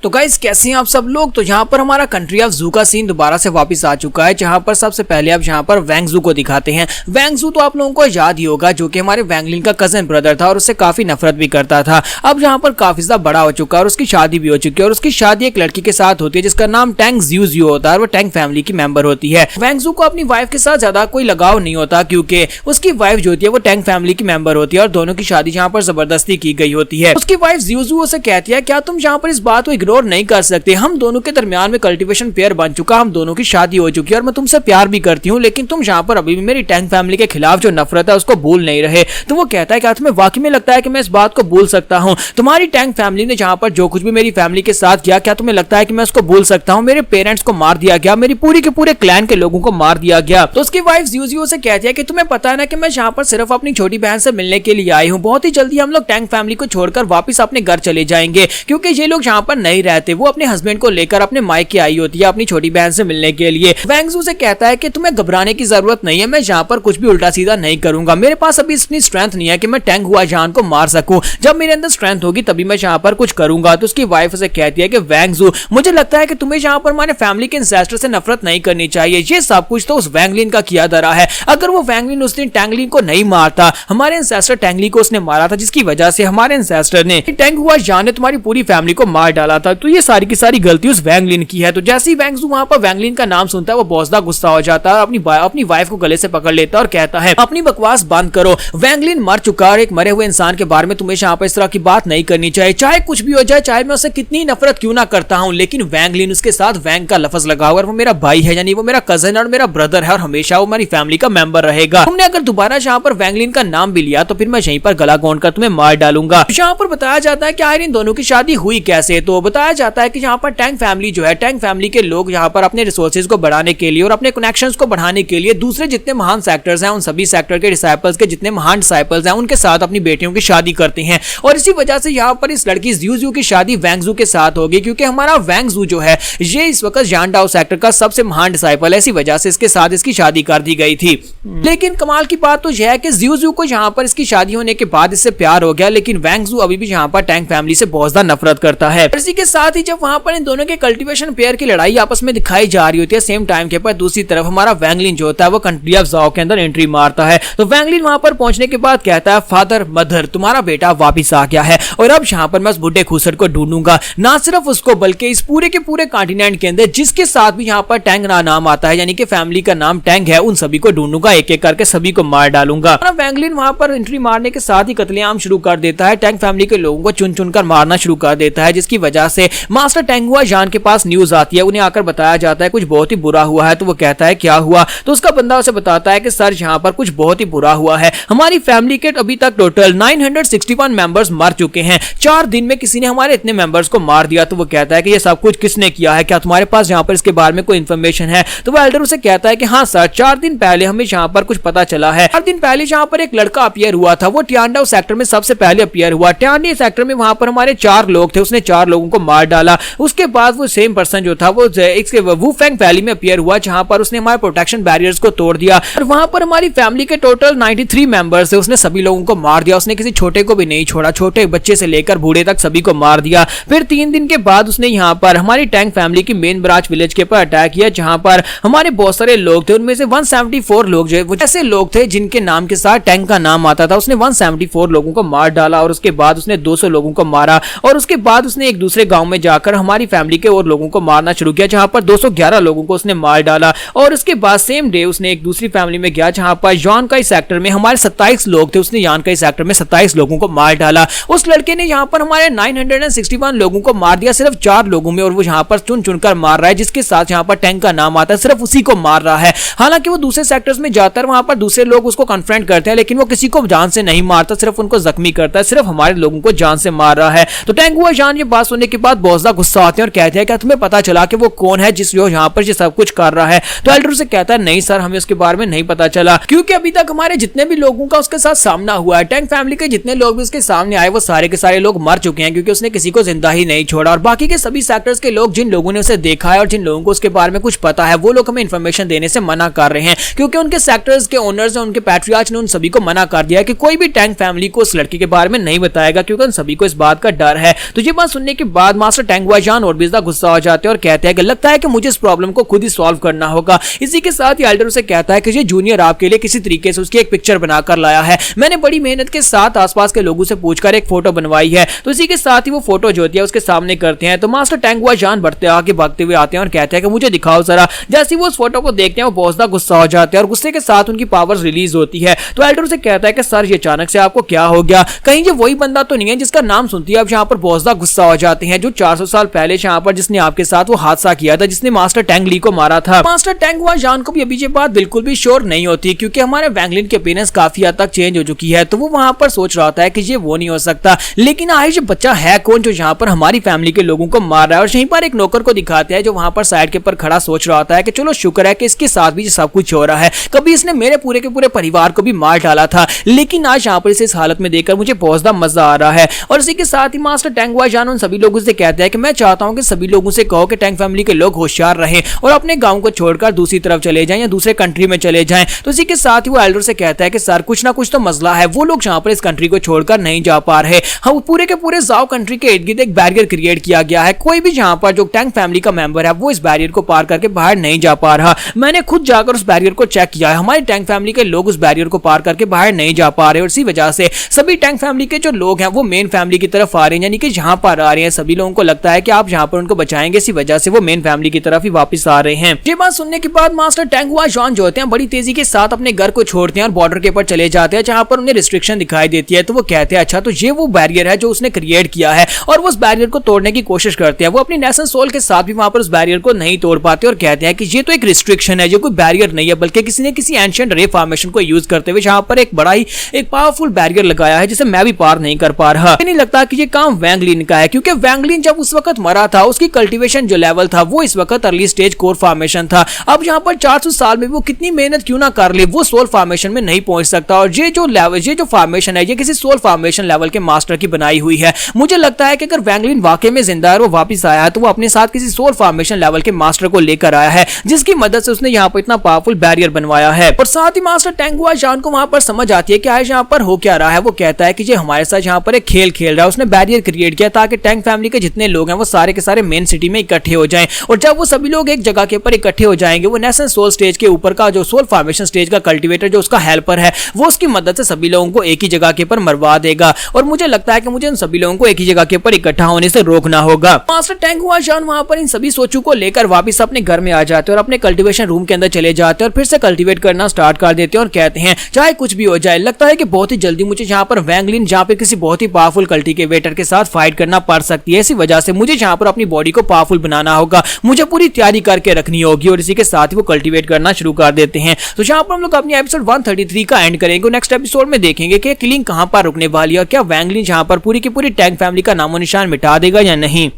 तो गाइस कैसे हैं आप सब लोग। तो यहाँ पर हमारा कंट्री ऑफ जू का सीन दोबारा से वापस आ चुका है, जहाँ पर सबसे पहले अब यहाँ पर वैंग जू को दिखाते हैं। वैंग जू तो आप लोगों को याद ही होगा, जो कि हमारे वैंगलिन का कजन ब्रदर था और उससे काफी नफरत भी करता था। अब यहाँ पर काफी ज्यादा बड़ा हो चुका है और उसकी शादी भी हो चुकी है और उसकी शादी एक लड़की के साथ होती है जिसका नाम टैंग जियो जियो होता है और वो टैंग फैमिली की मेंबर होती है। वैंग जू को अपनी वाइफ के साथ ज्यादा कोई लगाव नहीं होता, क्योंकि उसकी वाइफ जो होती है वो टैंग फैमिली की मेंबर होती है और दोनों की शादी यहाँ पर जबरदस्ती की गई होती है। उसकी वाइफ जियो जियो से कहती है, क्या तुम यहाँ पर इस बात को इग्नोर नहीं कर सकते, हम दोनों के दरमियान में कल्टीवेशन पेयर बन चुका, हम दोनों की शादी हो चुकी है और मैं तुमसे प्यार भी करती हूँ, लेकिन तुम यहाँ पर अभी भी मेरी टैंग फैमिली के खिलाफ जो नफरत है उसको भूल नहीं रहे। तो वो कहता है क्या तुम्हें वाकई में लगता है कि मैं इस बात को भूल सकता हूँ? तुम्हारी टैंग फैमिली ने जहाँ पर जो कुछ भी मेरी फैमिली के साथ किया, क्या तुम्हें लगता है कि मैं उसको भूल सकता हूँ? मेरे पेरेंट्स को मार दिया गया, मेरी पूरी के पूरे क्लैन के लोगों को मार दिया गया। तो उसकी वाइफ जियो से कहती है कि तुम्हें पता है ना कि मैं यहाँ पर सिर्फ अपनी छोटी बहन से मिलने के लिए आई हूँ, बहुत ही जल्दी हम लोग टैंग फैमिली को छोड़कर वापस अपने घर चले जाएंगे, क्योंकि ये लोग यहाँ पर नहीं रहते। वो अपने हस्बैंड को लेकर अपने मायके आई होती है अपनी छोटी बहन से मिलने के लिए। वैंग जू से कहता है कि तुम्हें घबराने की जरूरत नहीं है, मैं यहाँ पर कुछ भी उल्टा सीधा नहीं करूंगा, मेरे पास अभी इतनी स्ट्रेंथ नहीं है कि मैं टैंग हुआ जान को मार सकूं, जब मेरे अंदर स्ट्रेंथ होगी तभी मैं यहाँ पर कुछ करूंगा। तो उसकी वाइफ से कहती है कि वैंग जू, मुझे लगता है कि तुम्हें यहाँ पर हमारे फैमिली के इंसेस्टर से नफरत नहीं करनी चाहिए, ये सब कुछ तो उस वैंगलिन का किया धरा है। अगर वो वैंगलिन उस दिन टैंगलिन को नहीं मारता, हमारे इंसेस्टर टैंगली को उसने मारा था, जिसकी वजह से हमारे इंसेस्टर ने टैंग हुआ जान ने तुम्हारी पूरी फैमिली को मार डाला था, तो ये सारी की सारी गलती उस वैंगलिन की है। तो जैसे ही वैंग जू वहां पर वैंगलिन का नाम सुनता है वो बहुत ज्यादा गुस्सा हो जाता है और अपनी वाइफ को गले से पकड़ लेता है और कहता है अपनी बकवास बंद करो, वैंगलिन मर चुका और एक मरे हुए इंसान के बारे में तुम्हें यहाँ पर इस तरह की बात नहीं करनी चाहिए, चाहे कुछ भी हो जाए, चाहे मैं उससे कितनी नफरत क्यों ना करता हूँ, लेकिन वैंगलिन उसके साथ वैंग का लफ्ज लगा हुआ है, वो मेरा भाई है, यानी वो मेरा कजन और मेरा ब्रदर है और हमेशा वो मेरी फैमिली का मेंबर रहेगा। तुमने अगर दोबारा यहाँ पर वैंगलिन का नाम भी लिया तो फिर मैं यहीं पर गला घोंट कर तुम्हें मार डालूंगा। यहाँ पर बताया जाता है कि आखिर इन दोनों की शादी हुई कैसे। तो बताया जाता है कि यहाँ पर टैंग फैमिली जो है, टैंग फैमिली के लोग यहाँ पर अपने रिसोर्सेज को बढ़ाने के लिए और अपने कनेक्शंस को बढ़ाने के लिए दूसरे जितने महान सेक्टर्स हैं उन सभी सेक्टर के डिसाइपल्स के जितने महान डिसाइपल्स हैं उनके साथ अपनी बेटियों की शादी करते हैं और इसी वजह से यहाँ पर इस लड़की जियो जियो की शादी वैंग जू के साथ होगी, क्योंकि हमारा वैंग जू जो है ये इस वक्त यांडाओ सेक्टर का सबसे महान डिसाइपल है, इसी वजह से इसके साथ इसकी शादी कर दी गई थी। लेकिन कमाल की बात तो यह है कि जियो जियो को यहाँ पर इसकी शादी होने के बाद इससे प्यार हो गया, लेकिन वैंग जू अभी भी यहाँ पर टैंग फैमिली से बहुत ज्यादा नफरत करता है। इसी के साथ ही जब वहां पर इन दोनों के कल्टीवेशन पेयर की लड़ाई आपस में दिखाई जा रही होती है, सेम टाइम के पर दूसरी तरफ हमारा वैंगलिन जो होता है वो कंट्री ऑफ जाओ के अंदर एंट्री मारता है। तो वैंगलिन वहां पर पहुंचने के बाद कहता है, फादर मदर तुम्हारा बेटा वापिस आ गया है और अब यहाँ पर मैं उस बुढ़े खूसट को ढूंढूंगा, ना सिर्फ उसको बल्कि इस पूरे के पूरे कॉन्टिनेंट के अंदर जिसके साथ भी यहाँ पर टैंग नाम आता है, यानी कि फैमिली का नाम टैंग है, उन सभी को ढूंढूंगा, एक एक करके सभी को मार डालूंगा। वैंगलिन वहां पर एंट्री मारने के साथ ही कत्लेआम शुरू कर देता है, टैंग फैमिली के लोगों को चुन चुन कर मारना शुरू कर देता है, जिसकी वजह से मास्टर टैंग हुआ जान के पास न्यूज आती है, उन्हें आकर बताया जाता है कुछ बहुत ही बुरा हुआ है। तो वो कहता है क्या हुआ? तो उसका बंदा उसे बताता है कि सर यहाँ पर कुछ बहुत ही बुरा हुआ है, हमारी फैमिली के अभी तक टोटल 961 मेंबर्स मर चुके हैं, 4 दिन में किसी ने हमारे इतने मेंबर्स को मार दिया। तो वो कहता है कि ये सब कुछ किसने किया है, क्या तुम्हारे पास यहाँ पर इसके बारे में कोई इन्फॉर्मेशन है? तो वो एल्डर उसे कहता है कि हाँ सर, 4 दिन पहले हमें यहाँ पर कुछ पता चला है, 4 दिन पहले यहाँ पर एक लड़का अपीयर हुआ था, वो टियांडाओ सेक्टर में सबसे पहले अपीयर हुआ, टियांडाओ सेक्टर में वहां पर हमारे 4 लोग थे, उसने 4 लोगों को मार डाला। उसके बाद वो सेम पर्सन जो था वो इसके वुफेंग वैली में अपीयर हुआ, जहां पर उसने हमारे प्रोटेक्शन बैरियर्स को तोड़ दिया और वहां पर हमारी फैमिली के टोटल 93 मेंबर्स थे, उसने सभी लोगों को मार दिया, उसने किसी छोटे को भी नहीं छोड़ा, छोटे बच्चे से लेकर बूढ़े तक सभी को मार दिया। फिर 3 दिन के बाद उसने यहाँ पर हमारी टैंग फैमिली की मेन ब्रांच विलेज के ऊपर अटैक किया, जहां पर हमारे बहुत सारे लोग थे, उनमें से 174 लोग जो ऐसे लोग थे जिनके नाम के साथ टैंग का नाम आता था, उसने 174 लोगों को मार डाला और उसके बाद उसने 200 लोगों को मारा और उसके बाद उसने एक दूसरे गांव में जाकर हमारी फैमिली के और लोगों को मारना शुरू किया, जहां पर 211 लोगों को उसने मार डाला। और उसके बाद सेम डे उसने एक दूसरी फैमिली में गया जहां पर यानकाई सेक्टर में हमारे 27 लोग थे, उसने यानकाई सेक्टर में 27 लोगों को मार डाला। उस लड़के ने यहाँ पर हमारे 961 लोगों को मार दिया सिर्फ 4 लोगों में, और वो यहाँ पर चुन चुनकर मार रहा है, जिसके साथ यहाँ पर टैंग का नाम आता है, सिर्फ उसी को मार रहा है। हालांकि वो दूसरे सेक्टर्स में जाता है, वहां पर दूसरे लोग उसको कन्फ्रंट करते हैं, लेकिन वो किसी को जान से नहीं मारता, सिर्फ उनको जख्मी करता है, सिर्फ हमारे लोगों को जान से मार रहा है। तो टैंग हुआ जान ये बात सुनने के बाद बहुत ज्यादा गुस्सा आते हैं और कहते हैं क्या तुम्हें पता चला कि वो कौन है जिस जो यहाँ पर ये सब कुछ कर रहा है? तो एल्डर से कहता है नहीं सर, हमें उसके बारे में नहीं पता चला, क्योंकि अभी तक हमारे जितने भी लोगों का उसके साथ सामना हुआ है, टैंग फैमिली के जितने लोग भी उसके सामने आए वो सारे के सारे लोग मर चुके हैं, क्योंकि उसने किसी को जिंदा ही नहीं छोड़ा। और बाकी के सभी सेक्टर्स के लोग जिन लोगों ने उसे देखा है और जिन लोगों को उसके बारे में कुछ पता है, वो लोग हमें इन्फॉर्मेशन देने से मना कर रहे हैं, क्योंकि उनके सेक्टर्स के ओनर्स और उनके पैट्रियार्च ने उन सभी को मना कर दिया है कि कोई भी टैंग फैमिली को उस लड़की के बारे में नहीं बताएगा, क्योंकि उन सभी को इस बात का डर है। तो ये बात सुनने के बाद बाद मास्टर टेंगुआजान और भी ज्यादा गुस्सा हो जाते हैं और कहते हैं कि लगता है कि मुझे इस प्रॉब्लम को खुद ही सॉल्व करना होगा। इसी के साथ ही एल्डर उसे कहता है कि ये जूनियर आपके लिए किसी तरीके से उसकी एक पिक्चर बनाकर लाया है, मैंने बड़ी मेहनत के साथ आसपास के लोगों से पूछकर एक फोटो बनवाई है। तो इसी के साथ ही वो फोटो जो होती है उसके सामने करते हैं। तो मास्टर टेंगुआजान बढ़ते आगे भागते हुए आते हैं और कहते हैं कि मुझे दिखाओ जरा। जैसे वो उस फोटो को देखते हैं वो बहुत ज्यादा गुस्सा हो जाते हैं और गुस्से के साथ उनकी पावर्स रिलीज होती है। तो एल्डर उसे कहता है कि सर ये अचानक से आपको क्या हो गया, कहीं ये वही बंदा तो नहीं है जिसका नाम सुनती है आप यहाँ पर बहुत ज्यादा गुस्सा हो जाते हैं, जो 400 साल पहले यहाँ पर जिसने आपके साथ वो हादसा किया था, जिसने मास्टर टैंग ली को मारा था। मास्टर टेंगुआजान को भी अभी ये बात बिल्कुल भी श्योर नहीं होती क्योंकि हमारे वैंगलिन की अपीयरेंस काफी हद तक चेंज हो चुकी है। तो वो वहां पर सोच रहा होता है कि ये वो नहीं हो सकता, लेकिन आखिर ये बच्चा है कौन जो यहाँ पर हमारी फैमिली के लोगों को मार रहा है। और यहीं पर एक नौकर को दिखाते हैं जो वहां पर साइड के पर खड़ा सोच रहा होता है कि चलो शुक्र है कि इसके साथ भी सब कुछ हो रहा है, कभी इसने मेरे पूरे के पूरे परिवार को भी मार डाला था, लेकिन आज यहाँ पर इसे इस हालत में देखकर मुझे बहुत ज्यादा मजा आ रहा है। और इसी के साथ ही मास्टर टेंगुआजान उन सभी लोगों से कहते हैं कि मैं चाहता हूं कि सभी लोगों से कहो कि टैंग फैमिली के लोग होशियार रहें और अपने गांव को छोड़कर दूसरी तरफ चले जाएं या दूसरे कंट्री में चले जाएं। तो इसी के साथ ही वो एल्डर से कहता है कि सर कुछ ना कुछ तो मसला है, वो लोग यहाँ पर इस कंट्री को छोड़कर नहीं जा पा रहे। हम पूरे के पूरे जाओ कंट्री के इर्द गिर्द एक बैरियर क्रिएट किया गया है, कोई भी यहाँ पर जो टैंग फैमिली का मेंबर है वो इस बैरियर को पार करके बाहर नहीं जा पा रहा। मैंने खुद जाकर उस बैरियर को चेक किया है, हमारी टैंग फैमिली के लोग उस बैरियर को पार करके बाहर नहीं जा पा रहे और इसी वजह से सभी टैंग फैमिली के जो लोग हैं वो मेन फैमिली की तरफ आ रहे हैं, यानी कि यहाँ पर आ रहे हैं। सभी लोगों को लगता है कि आप यहाँ पर उनको बचाएंगे, इसी वजह से वो मेन फैमिली की तरफ ही वापस आ रहे हैं। ये बात सुनने के बाद मास्टर टेंगुआजान जो होते हैं बड़ी तेजी के साथ अपने घर को छोड़ते हैं और बॉर्डर के ऊपर चले जाते हैं जहां पर उन्हें रिस्ट्रिक्शन दिखाई देती है। तो वो कहते हैं अच्छा तो ये वो बैरियर है जो उसने क्रिएट किया है और वो उस बैरियर को तोड़ने की कोशिश करते हैं। वो अपनी नेशन सोल के साथ भी वहां पर उस बैरियर को नहीं तोड़ पाते और कहते हैं कि ये तो एक रिस्ट्रिक्शन है, ये कोई बैरियर नहीं है, बल्कि किसी ने किसी एंशिएंट रे फॉर्मेशन को यूज करते हुए जहां पर एक बड़ा ही एक पावरफुल बैरियर लगाया है जिसे मैं भी पार नहीं कर पा रहा। नहीं लगता कि ये काम वैंगलिन का है क्योंकि वैंगलिन जब उस वक्त मरा था उसकी कल्टीवेशन जो लेवल था वो इस वक्त अर्ली स्टेज कोर फॉर्मेशन था। अब यहाँ पर 400 साल में वो कितनी मेहनत क्यों ना कर ले वो सोल फॉर्मेशन में नहीं पहुंच सकता और ये जो लेवल ये जो फॉर्मेशन है ये किसी सोल फॉर्मेशन लेवल के मास्टर की बनाई हुई है। मुझे लगता है कि अगर वैंगलिन वाकई में जिंदा है और वो वापस आया है तो वो अपने साथ किसी सोल फॉर्मेशन लेवल के मास्टर को लेकर आया है जिसकी मदद से उसने यहाँ पर इतना पावरफुल बैरियर बनवाया है। और साथ ही मास्टर टेंगुआजान को वहां पर समझ आती है कि आज यहाँ पर हो क्या रहा है। वो कहता है कि ये हमारे साथ यहाँ पर एक खेल खेल रहा है, उसने बैरियर क्रिएट किया ताकि टैंग फैमिली के जितने लोग हैं वो सारे के सारे मेन सिटी में इकट्ठे हो जाएं और जब वो सभी लोग एक जगह के ऊपर इकट्ठे हो जाएंगे वो नेशन सोल स्टेज के ऊपर का जो सोल फॉर्मेशन स्टेज का कल्टीवेटर जो उसका हेल्पर है वो उसकी मदद से सभी लोगों को एक ही जगह के ऊपर मरवा देगा। और मुझे लगता है कि मुझे उन सभी लोगों को एक ही जगह के ऊपर इकट्ठा होने से रोकना होगा। मास्टर टेंगुआजान वहां पर इन सभी सोचों को लेकर वापस अपने घर में आ जाते हैं और अपने कल्टीवेशन रूम के अंदर चले जाते हैं और फिर से कल्टीवेट करना स्टार्ट कर देते हैं और कहते हैं चाहे कुछ भी हो जाए लगता है कि बहुत ही जल्दी मुझे यहाँ पर वैंगलिन जहाँ पे किसी बहुत ही पावरफुल कल्टीवेटर के साथ फाइट करना पड़ सकती है, इसी वजह से मुझे यहाँ पर अपनी बॉडी को पावरफुल बनाना होगा, मुझे पूरी तैयारी करके रखनी होगी। और इसी के साथ ही वो कल्टीवेट करना शुरू कर देते हैं। तो यहाँ पर हम लोग अपनी एपिसोड 133 का एंड करेंगे। नेक्स्ट एपिसोड में देखेंगे कि किलिंग कहां पर रुकने वाली है और क्या वैंगलिन यहाँ पर पूरी की पूरी टैंग फैमिली का नामो निशान मिटा देगा या नहीं।